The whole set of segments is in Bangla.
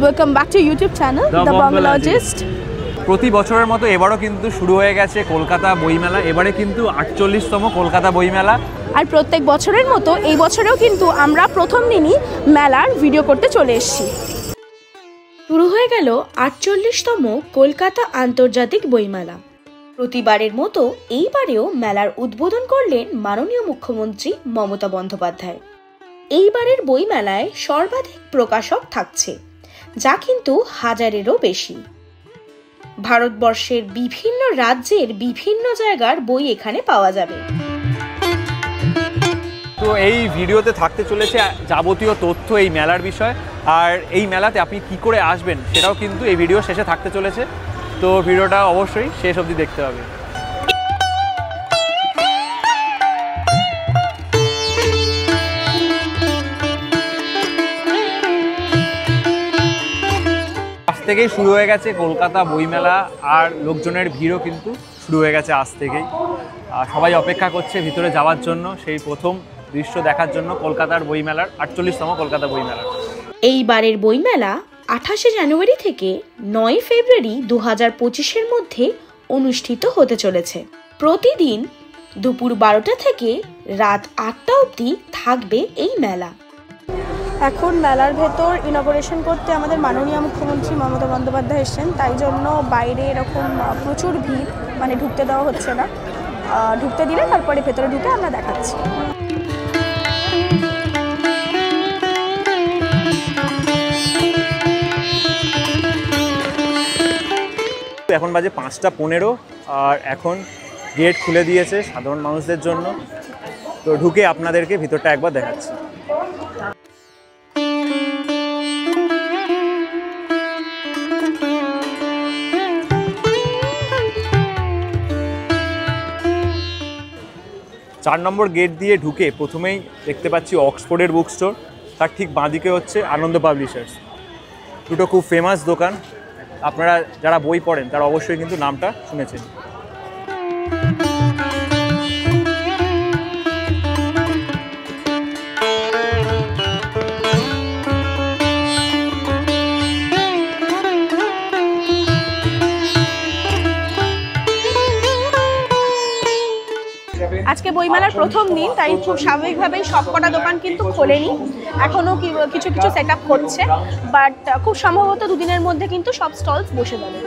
welcome back to YouTube channel The Bongologist. প্রতি বছরের মতো এবারও কিন্তু শুরু হয়ে গেছে কলকাতা বইমেলা। এবারে কিন্তু ৪৮তম কলকাতা বইমেলা। আর প্রত্যেক বছরের মতো এই বছরেও কিন্তু আমরা প্রথম দিনই মেলার ভিডিও করতে চলে এসেছি। শুরু হয়ে গেল ৪৮তম কলকাতা আন্তর্জাতিক বইমেলা। প্রতিবারের মতো এইবারেও মেলার উদ্বোধন করলেন মাননীয় মুখ্যমন্ত্রী মমতা বন্দ্যোপাধ্যায়। এইবারের বইমেলায় সর্বাধিক প্রকাশক থাকছে, যা কিন্তু হাজারেরও বেশি। ভারতবর্ষের বিভিন্ন রাজ্যের বিভিন্ন জায়গার বই এখানে পাওয়া যাবে। তো এই ভিডিওতে থাকতে চলেছে যাবতীয় তথ্য এই মেলার বিষয়, আর এই মেলাতে আপনি কি করে আসবেন সেটাও কিন্তু এই ভিডিও শেষে থাকতে চলেছে। তো ভিডিওটা অবশ্যই শেষ অবধি দেখতে হবে। আজ থেকেই শুরু হয়ে গেছে কলকাতা বইমেলা, আর লোকজনের ভিড়ও কিন্তু শুরু হয়ে গেছে আজ থেকেই। সবাই অপেক্ষা করছে ভিতরে যাওয়ার জন্য, সেই প্রথম দৃশ্য দেখার জন্য কলকাতার বইমেলার ৪৮তম কলকাতা বইমেলা। এইবারের বইমেলা ২৮শে জানুয়ারি থেকে ৯ ফেব্রুয়ারি ২০২৫-এর মধ্যে অনুষ্ঠিত হতে চলেছে। প্রতিদিন দুপুর ১২টা থেকে রাত ৮টা অবধি থাকবে এই মেলা। এখন মেলার ভেতর ইনগরেশন করতে আমাদের মাননীয় মুখ্যমন্ত্রী মমতা বন্দ্যোপাধ্যায় এসেছেন, তাই জন্য বাইরে এরকম প্রচুর ভিড়, মানে ঢুকতে দেওয়া হচ্ছে না। ঢুকতে দিলে তারপরে ভেতরে ঢুকে আমরা দেখাচ্ছি। এখন বাজে ৫টা ১৫, আর এখন গেট খুলে দিয়েছে সাধারণ মানুষদের জন্য। তো ঢুকে আপনাদেরকে ভিতরটা একবার দেখাচ্ছি। চার নম্বর গেট দিয়ে ঢুকে প্রথমেই দেখতে পাচ্ছি অক্সফোর্ডের বুক স্টোর, তার ঠিক বাঁদিকে হচ্ছে আনন্দ পাবলিশার্স। দুটো খুব ফেমাস দোকান, আপনারা যারা বই পড়েন তারা অবশ্যই কিন্তু নামটা শুনেছেন। আজকে বইমেলার প্রথম দিন, তাই খুব স্বাভাবিকভাবেই সবকটা দোকান কিন্তু খোলেনি, এখনও কিছু কিছু সেট আপ হচ্ছে, বাট খুব সম্ভবত দুদিনের মধ্যে কিন্তু সব স্টলস বসে যাবে।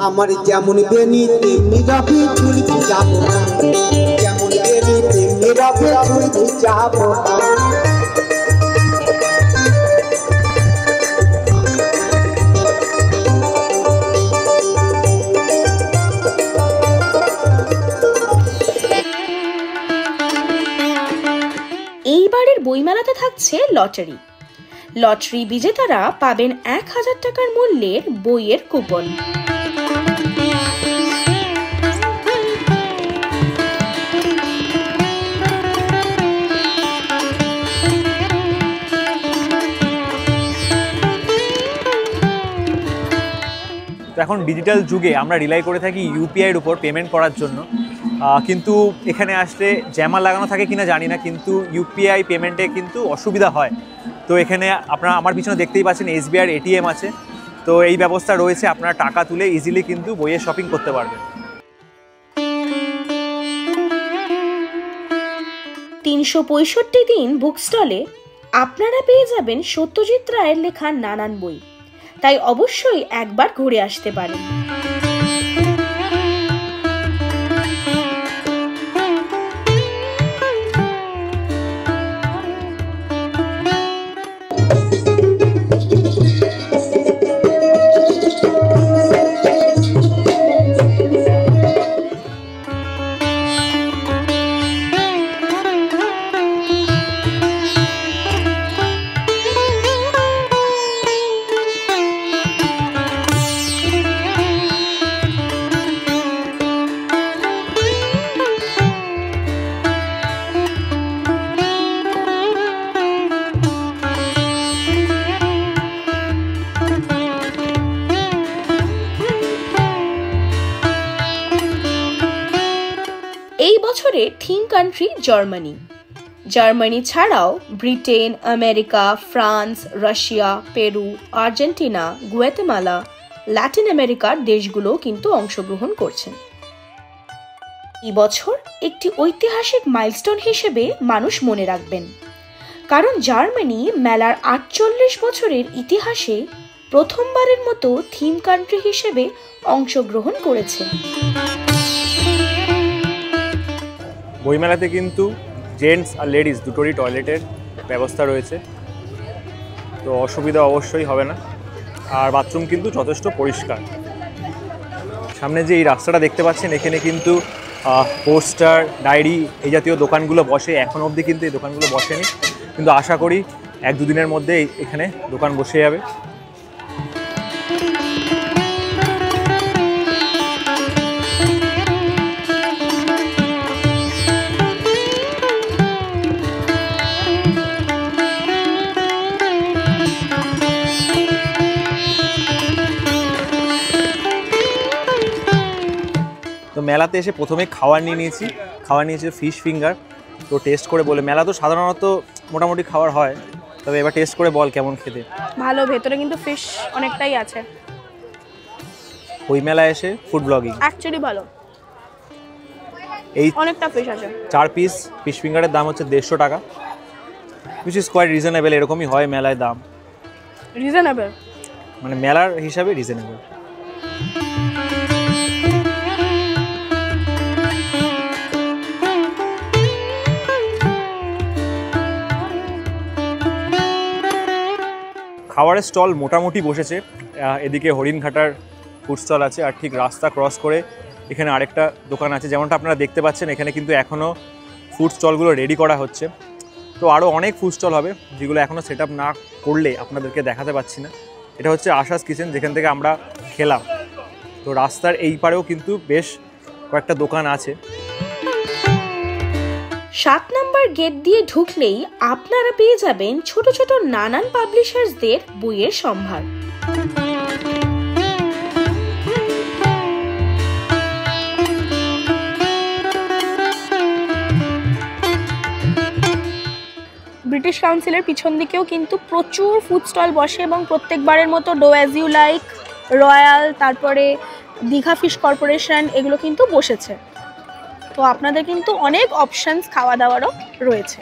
আমার যেমন বেনি তেমনি রবে চুলতে যাব, যেমন বেনি তেমনি রবে চুলতে যাব। এইবারের বইমেলাতে থাকছে লটারি। লটারি বিজেতারা পাবেন ১,০০০ টাকার মূল্যের বইয়ের কুপন। এখন ডিজিটাল যুগে আমরা রিলাই করে থাকি ইউপিআইয়ের উপর পেমেন্ট করার জন্য, কিন্তু এখানে আসলে জ্যামার লাগানো থাকে কিনা জানি না, কিন্তু ইউপিআই পেমেন্টে কিন্তু অসুবিধা হয়। তো এখানে আপনারা আমার পিছনে দেখতেই পাচ্ছেন এসবিআইয়ের এটিএম আছে, তো এই ব্যবস্থা রয়েছে, আপনারা টাকা তুলে ইজিলি কিন্তু বইয়ের শপিং করতে পারবেন। ৩৬৫ দিন বুক স্টলে আপনারা পেয়ে যাবেন সত্যজিৎ রায়ের লেখা নানান বই, তাই অবশ্যই একবার ঘুরে আসতে পারেন। এই বছরের থিম কান্ট্রি জার্মানি। জার্মানি ছাড়াও Britain, America, France, Russia, Peru, Argentina, Guatemala, Latin আমেরিকার দেশগুলো কিন্তু অংশগ্রহণ করছেন। এই বছর একটি ঐতিহাসিক মাইলস্টোন হিসেবে মানুষ মনে রাখবেন, কারণ জার্মানি মেলার 48 বছরের ইতিহাসে প্রথমবারের মতো থিম কান্ট্রি হিসেবে অংশগ্রহণ করেছে। বইমেলাতে কিন্তু জেন্টস আর লেডিস দুটোরই টয়লেটের ব্যবস্থা রয়েছে, তো অসুবিধা অবশ্যই হবে না। আর বাথরুম কিন্তু যথেষ্ট পরিষ্কার। সামনে যে এই রাস্তাটা দেখতে পাচ্ছেন, এখানে কিন্তু পোস্টার, ডায়েরি এই জাতীয় দোকানগুলো বসে। এখন অবধি কিন্তু এই দোকানগুলো বসেনি, কিন্তু আশা করি 1-2 দিনের মধ্যে এখানে দোকান বসে যাবে। তো মেলাতে এসে প্রথমে খাবার নিয়েছি ফিশ ফিঙ্গার। তো টেস্ট করে বলে, মেলা তো সাধারণত মোটামুটি খাবার হয়, তবে এবার টেস্ট করে বল কেমন খেতে। ভালো, ভেতরে কিন্তু ফিশ অনেকটাই আছে। ওই মেলা এসে ফুড ব্লগিং অ্যাকচুয়ালি ভালো, এই অনেকটা ফিশ আছে। 4 পিস ফিশ ফিঙ্গারের দাম হচ্ছে 150 টাকা, উইচ ইজ কোয়াইট রিজনেবল। এরকমই হয় মেলায় দাম, রিজনেবল মানে মেলার হিসাবে রিজনেবল। খাবারের স্টল মোটামুটি বসেছে। এদিকে হরিণঘাটার ফুড স্টল আছে, আর ঠিক রাস্তা ক্রস করে এখানে আরেকটা দোকান আছে। যেমনটা আপনারা দেখতে পাচ্ছেন, এখানে কিন্তু এখনও ফুড স্টলগুলো রেডি করা হচ্ছে। তো আরও অনেক ফুড স্টল হবে, যেগুলো এখনও সেট আপ না করলে আপনাদেরকে দেখাতে পাচ্ছি না। এটা হচ্ছে আশাস কিচেন, যেখান থেকে আমরা খেলাম। তো রাস্তার এই পারেও কিন্তু বেশ কয়েকটা দোকান আছে। 7 নম্বর গেট দিয়ে ঢুকলেই আপনারা পেয়ে যাবেন ছোট ছোট নানান পাবলিশার্সদের বইয়ের সম্ভার। ব্রিটিশ কাউন্সিলের পিছন দিকেও কিন্তু প্রচুর ফুড স্টল বসে, এবং প্রত্যেকবারের মতো do as you like, royal, তারপরে দীঘা ফিশ কর্পোরেশন, এগুলো কিন্তু বসেছে। তো আপনাদের কিন্তু অনেক অপশনস খাওয়া দাওয়ারও রয়েছে।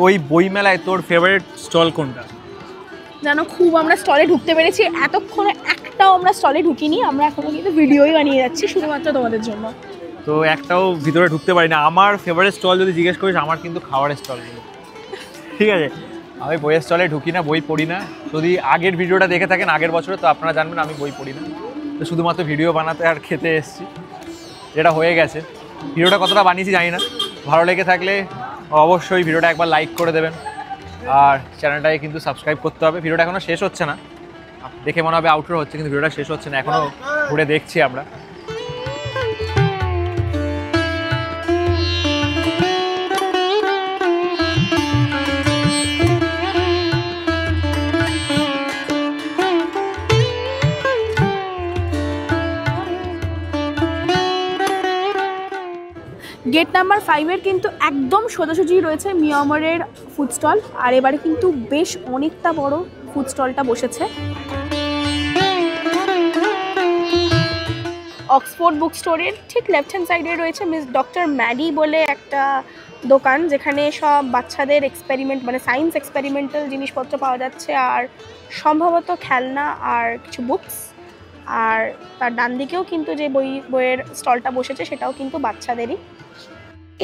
ওই বইমেলায় তোর ফেভারিট স্টল কোনটা? জানো, খুব আমরা স্টলে ঢুকতে পেরেছি। এতক্ষণে একটাও আমরা স্টলে ঢুকিনি, আমরা এখনো কিন্তু ভিডিওই বানিয়ে যাচ্ছি শুধুমাত্র তোমাদের জন্য। তো একটাও ভিতরে ঢুকতে পারি না। আমার ফেভারিট স্টল যদি জিজ্ঞেস করিস, আমার কিন্তু খাবারের স্টলগুলো। ঠিক আছে, আমি বইয়ের স্টলে ঢুকি না, বই পড়ি না। যদি আগের ভিডিওটা দেখে থাকেন আগের বছরে, তো আপনারা জানবেন আমি বই পড়ি না, তো শুধুমাত্র ভিডিও বানাতে আর খেতে এসেছি, যেটা হয়ে গেছে। ভিডিওটা কতটা বানিয়েছি জানি না, ভালো লেগে থাকলে অবশ্যই ভিডিওটা একবার লাইক করে দেবেন, আর চ্যানেলটাকে কিন্তু সাবস্ক্রাইব করতে হবে। ভিডিওটা এখনও শেষ হচ্ছে না, দেখে মনে হবে আউটরো হচ্ছে, কিন্তু ভিডিওটা শেষ হচ্ছে না, এখনও ঘুরে দেখছি আমরা। গেট নাম্বার 5-এর কিন্তু একদম সোজাসুজি রয়েছে মিয়ামারের ফুড স্টল, আর এবারে কিন্তু বেশ অনেকটা বড় ফুড স্টলটা বসেছে। অক্সফোর্ড বুক স্টোরের ঠিক লেফট হ্যান্ড সাইডে রয়েছে মিস ডক্টর ম্যাডি বলে একটা দোকান, যেখানে সব বাচ্চাদের এক্সপেরিমেন্ট মানে সায়েন্স এক্সপেরিমেন্টাল জিনিসপত্র পাওয়া যাচ্ছে, আর সম্ভবত খেলনা আর কিছু বুকস। আর তার ডান দিকেও কিন্তু যে বইয়ের স্টলটা বসেছে সেটাও কিন্তু বাচ্চাদেরই।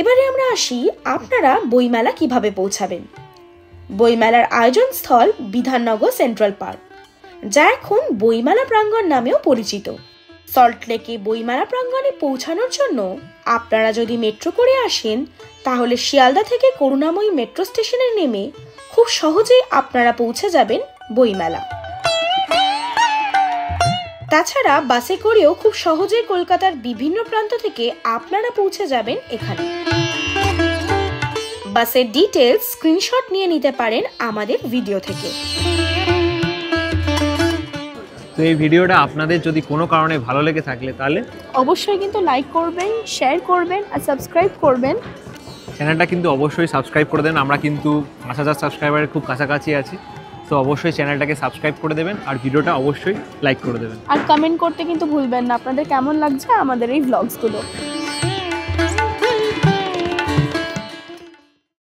এবারে আমরা আসি আপনারা বইমেলা কিভাবে পৌঁছাবেন। বইমেলার আয়োজন স্থল বিধাননগর সেন্ট্রাল পার্ক, যা এখন বইমেলা প্রাঙ্গণ নামেও পরিচিত। সল্টলেকে বইমেলা প্রাঙ্গণে পৌঁছানোর জন্য আপনারা যদি মেট্রো করে আসেন, তাহলে শিয়ালদা থেকে করুণাময়ী মেট্রো স্টেশনে নেমে খুব সহজেই আপনারা পৌঁছে যাবেন বইমেলা। তাছাড়া বাসে করেও খুব সহজেই কলকাতার বিভিন্ন প্রান্ত থেকে আপনারা পৌঁছে যাবেন এখানে। বাসের ডিটেলস স্ক্রিনশট নিয়ে নিতে পারেন আমাদের ভিডিও থেকে। তো এই ভিডিওটা আপনাদের যদি কোনো কারণে ভালো লেগে থাকলে তাহলে অবশ্যই কিন্তু লাইক করবেন, শেয়ার করবেন আর সাবস্ক্রাইব করবেন। চ্যানেলটা কিন্তু অবশ্যই সাবস্ক্রাইব করে দেন। আমরা কিন্তু 5000 সাবস্ক্রাইবারের খুব কাছাকাছি আছি। তো অবশ্যই চ্যানেলটাকে সাবস্ক্রাইব করে দেবেন আর ভিডিওটা অবশ্যই লাইক করে দেবেন। আর কমেন্ট করতে কিন্তু ভুলবেন না আপনাদের কেমন লাগছে আমাদের এই ভ্লগসগুলো।